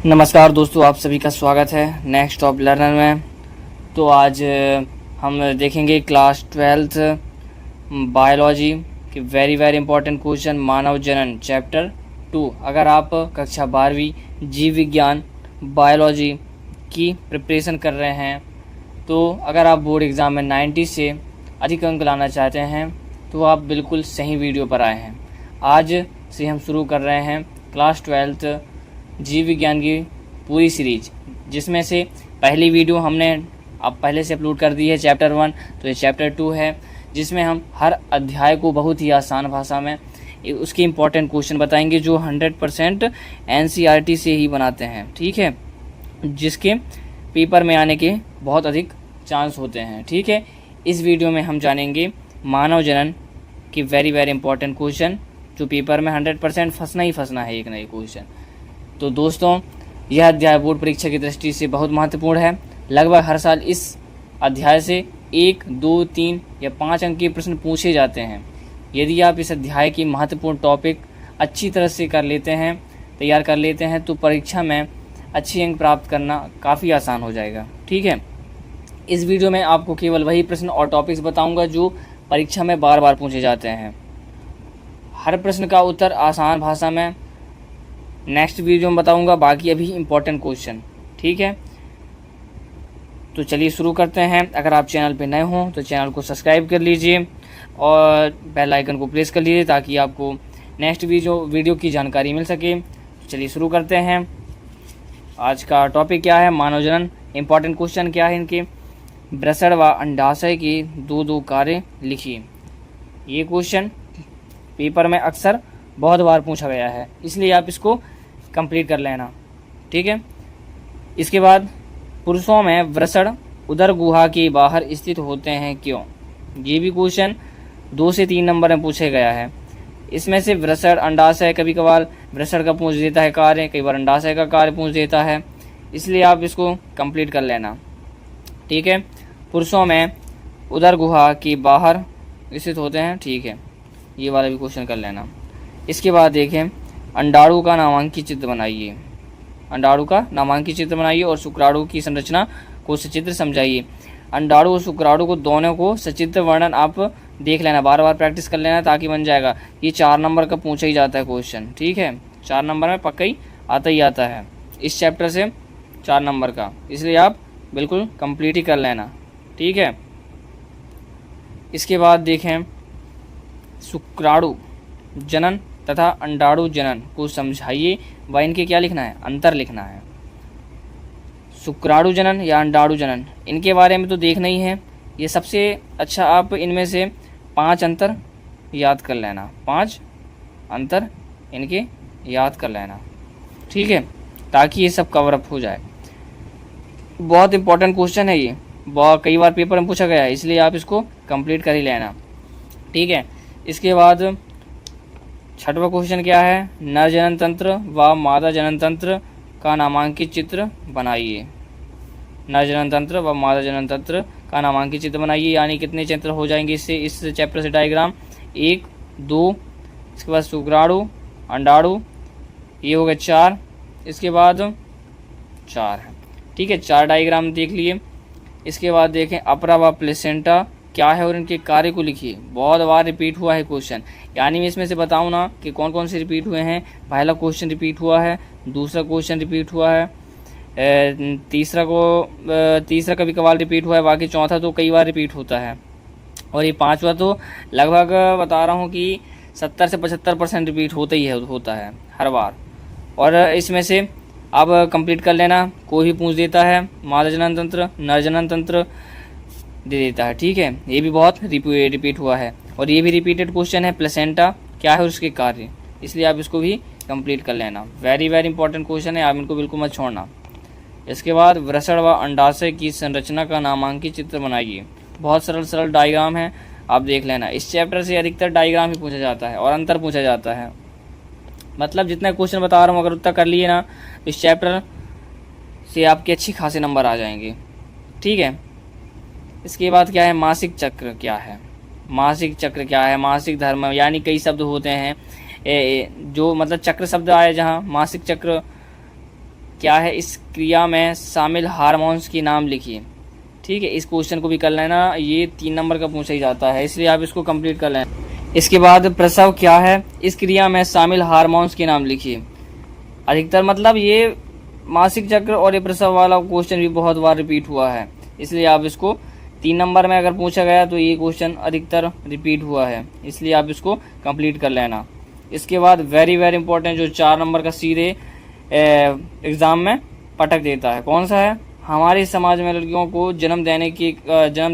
नमस्कार दोस्तों, आप सभी का स्वागत है नेक्स्ट टॉप लर्नर में। तो आज हम देखेंगे क्लास 12th बायोलॉजी के वेरी इंपॉर्टेंट क्वेश्चन मानव जनन चैप्टर 2। अगर आप कक्षा 12वीं जीव विज्ञान बायोलॉजी की प्रिपरेशन कर रहे हैं, तो अगर आप बोर्ड एग्ज़ाम में 90 से अधिक अंक लाना चाहते हैं तो आप बिल्कुल सही वीडियो पर आए हैं। आज से हम शुरू कर रहे हैं क्लास 12th जीव विज्ञान की पूरी सीरीज, जिसमें से पहली वीडियो हमने अब पहले से अपलोड कर दी है चैप्टर 1, तो ये चैप्टर 2 है, जिसमें हम हर अध्याय को बहुत ही आसान भाषा में उसके इम्पोर्टेंट क्वेश्चन बताएंगे जो 100% NCERT से ही बनाते हैं, ठीक है, जिसके पेपर में आने के बहुत अधिक चांस होते हैं, ठीक है। इस वीडियो में हम जानेंगे मानव जनन के वेरी इंपॉर्टेंट क्वेश्चन जो पेपर में 100% फंसना ही फंसना है, एक नए क्वेश्चन। तो दोस्तों, यह अध्याय बोर्ड परीक्षा की दृष्टि से बहुत महत्वपूर्ण है। लगभग हर साल इस अध्याय से 1, 2, 3 या 5 अंक के प्रश्न पूछे जाते हैं। यदि आप इस अध्याय की महत्वपूर्ण टॉपिक अच्छी तरह से तैयार कर लेते हैं तो परीक्षा में अच्छे अंक प्राप्त करना काफ़ी आसान हो जाएगा, ठीक है। इस वीडियो में आपको केवल वही प्रश्न और टॉपिक्स बताऊंगा जो परीक्षा में बार पूछे जाते हैं। हर प्रश्न का उत्तर आसान भाषा में नेक्स्ट वीडियो में बताऊंगा, बाकी अभी इम्पोर्टेंट क्वेश्चन, ठीक है। तो चलिए शुरू करते हैं। अगर आप चैनल पे नए हों तो चैनल को सब्सक्राइब कर लीजिए और बेल आइकन को प्रेस कर लीजिए ताकि आपको नेक्स्ट वीडियो की जानकारी मिल सके। तो चलिए शुरू करते हैं। आज का टॉपिक क्या है? मानव जनन। इम्पोर्टेंट क्वेश्चन क्या है इनके? वृषण व अंडाशय के दो कार्य लिखिए। ये क्वेश्चन पेपर में अक्सर बहुत बार पूछा गया है, इसलिए आप इसको कंप्लीट कर लेना, ठीक है। इसके बाद पुरुषों में वृषण उदर गुहा के बाहर स्थित होते हैं क्यों? ये भी क्वेश्चन 2 से 3 नंबर में पूछा गया है। इसमें से वृषण, अंडाशय, कभी कभार वृषण का पूछ देता है कार्य, कई बार अंडाशय का कार्य पूछ देता है, इसलिए आप इसको कंप्लीट कर लेना, ठीक है। पुरुषों में उदर गुहा के बाहर स्थित होते हैं, ठीक है, ये वाला भी क्वेश्चन कर लेना। इसके बाद देखें, अंडाणु का नामांकित चित्र बनाइए। अंडाणु का नामांकित चित्र बनाइए और शुक्राणु की संरचना को सचित्र समझाइए। अंडाणु और शुक्राणु को दोनों को सचित्र वर्णन आप देख लेना, बार प्रैक्टिस कर लेना ताकि बन जाएगा। ये 4 नंबर का पूछा ही जाता है क्वेश्चन, ठीक है, 4 नंबर में पक्का ही आता है इस चैप्टर से 4 नंबर का, इसलिए आप बिल्कुल कंप्लीट ही कर लेना, ठीक है। इसके बाद देखें, शुक्राणु जनन तथा अंडाणु जनन को समझाइए व इनके क्या लिखना है? अंतर लिखना है। शुक्राणु जनन या अंडाणु जनन, इनके बारे में तो देखना ही है। ये सबसे अच्छा, आप इनमें से 5 अंतर याद कर लेना, 5 अंतर इनके याद कर लेना, ठीक है, ताकि ये सब कवर अप हो जाए। बहुत इंपॉर्टेंट क्वेश्चन है ये, कई बार पेपर में पूछा गया है, इसलिए आप इसको कंप्लीट कर ही लेना, ठीक है। इसके बाद 6वां क्वेश्चन क्या है? नर जनन तंत्र व मादा जनन तंत्र का नामांकित चित्र बनाइए। नर जनन तंत्र व मादा जनन तंत्र का नामांकित चित्र बनाइए, यानी कितने चित्र हो जाएंगे इससे, इस चैप्टर से डायग्राम? 1, 2, इसके बाद शुक्राणु, अंडाणु, ये हो गए 4, इसके बाद 4 है, ठीक है, 4 डायग्राम देख लिए। इसके बाद देखें, अपरा व प्लेसेंटा क्या है और इनके कार्य को लिखिए। बहुत बार रिपीट हुआ है क्वेश्चन, यानी मैं इसमें से बताऊँ ना कि कौन कौन से रिपीट हुए हैं। पहला क्वेश्चन रिपीट हुआ है, दूसरा क्वेश्चन रिपीट हुआ है, तीसरा कभी कभार रिपीट हुआ है, बाकी चौथा तो कई बार रिपीट होता है, और ये 5वां तो लगभग बता रहा हूँ कि 70 से 75% रिपीट होता है हर बार। और इसमें से अब कंप्लीट कर लेना। कोई भी पूछ देता है मादा जनन तंत्र, नर जनन तंत्र दे देता है, ठीक है, ये भी बहुत रिपीट हुआ है। और ये भी रिपीटेड क्वेश्चन है, प्लेसेंटा क्या है उसके कार्य, इसलिए आप इसको भी कंप्लीट कर लेना। वेरी इंपॉर्टेंट क्वेश्चन है, आप इनको बिल्कुल मत छोड़ना। इसके बाद वृषण व अंडाशय की संरचना का नामांकित चित्र बनाइए। बहुत सरल डायग्राम है, आप देख लेना। इस चैप्टर से अधिकतर डायग्राम ही पूछा जाता है और अंतर पूछा जाता है, मतलब जितना क्वेश्चन बता रहा हूँ अगर उतना कर लिए ना तो इस चैप्टर से आपके अच्छी खासे नंबर आ जाएंगे, ठीक है। इसके बाद क्या है? मासिक चक्र क्या है? मासिक चक्र क्या है? मासिक धर्म, यानी कई शब्द होते हैं जो मतलब चक्र शब्द आए जहाँ मासिक चक्र क्या है इस क्रिया में शामिल हार्मोन्स के नाम लिखिए। ठीक है, इस क्वेश्चन को भी कर लेना, ये 3 नंबर का पूछा ही जाता है, इसलिए आप इसको कंप्लीट कर लेना। इसके बाद प्रसव क्या है इस क्रिया में शामिल हार्मोन्स के नाम लिखिए। अधिकतर मतलब ये मासिक चक्र और ये प्रसव वाला क्वेश्चन भी बहुत बार रिपीट हुआ है, इसलिए आप इसको 3 नंबर में अगर पूछा गया तो ये क्वेश्चन अधिकतर रिपीट हुआ है, इसलिए आप इसको कंप्लीट कर लेना। इसके बाद वेरी इंपॉर्टेंट जो 4 नंबर का सीधे एग्ज़ाम में पटक देता है, कौन सा है, हमारे समाज में लड़कियों को जन्म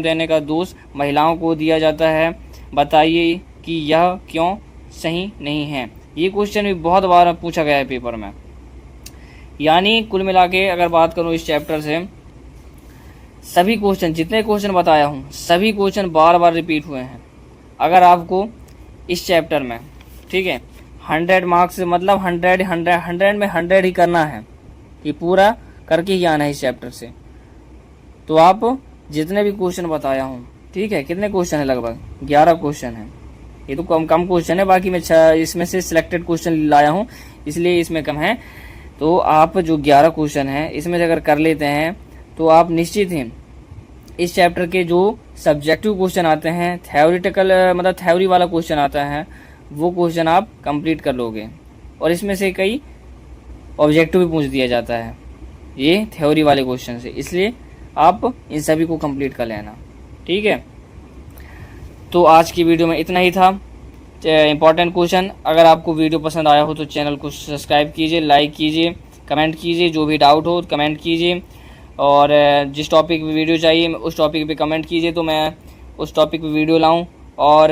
देने का दोष महिलाओं को दिया जाता है, बताइए कि यह क्यों सही नहीं है। ये क्वेश्चन भी बहुत बार पूछा गया है पेपर में। यानी कुल मिला के अगर बात करूँ इस चैप्टर से, सभी क्वेश्चन जितने क्वेश्चन बताया हूँ सभी क्वेश्चन बार रिपीट हुए हैं। अगर आपको इस चैप्टर में, ठीक है, 100 मार्क्स मतलब 100 में 100 ही करना है, ये पूरा करके ही आना है इस चैप्टर से, तो आप जितने भी क्वेश्चन बताया हूँ, ठीक है, कितने क्वेश्चन है, लगभग 11 क्वेश्चन है, ये तो कम क्वेश्चन है, बाकी मैं इसमें से सिलेक्टेड क्वेश्चन लाया हूँ इसलिए इसमें कम है। तो आप जो 11 क्वेश्चन है इसमें से अगर कर लेते हैं तो आप निश्चित ही इस चैप्टर के जो सब्जेक्टिव क्वेश्चन आते हैं, थ्योरेटिकल मतलब थ्योरी वाला क्वेश्चन आता है, वो क्वेश्चन आप कंप्लीट कर लोगे। और इसमें से कई ऑब्जेक्टिव भी पूछ दिया जाता है ये थ्योरी वाले क्वेश्चन से, इसलिए आप इन सभी को कंप्लीट कर लेना। ठीक है, तो आज की वीडियो में इतना ही था इम्पॉर्टेंट क्वेश्चन। अगर आपको वीडियो पसंद आया हो तो चैनल को सब्सक्राइब कीजिए, लाइक कीजिए, कमेंट कीजिए, जो भी डाउट हो कमेंट कीजिए, और जिस टॉपिक पे वीडियो चाहिए उस टॉपिक पे कमेंट कीजिए तो मैं उस टॉपिक पे वीडियो लाऊं। और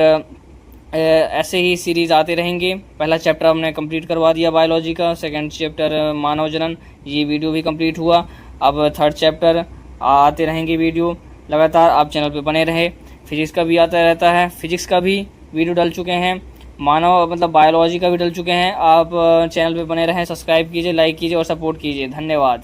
ऐसे ही सीरीज़ आते रहेंगे। पहला चैप्टर हमने कंप्लीट करवा दिया बायोलॉजी का, सेकंड चैप्टर मानव जनन, ये वीडियो भी कंप्लीट हुआ। अब थर्ड चैप्टर आते रहेंगे वीडियो लगातार, आप चैनल पे बने रहे। फिजिक्स का भी आता रहता है, फिजिक्स का भी वीडियो डल चुके हैं, मानव मतलब बायोलॉजी का भी डल चुके हैं। आप चैनल पे बने रहें, सब्सक्राइब कीजिए, लाइक कीजिए और सपोर्ट कीजिए। धन्यवाद।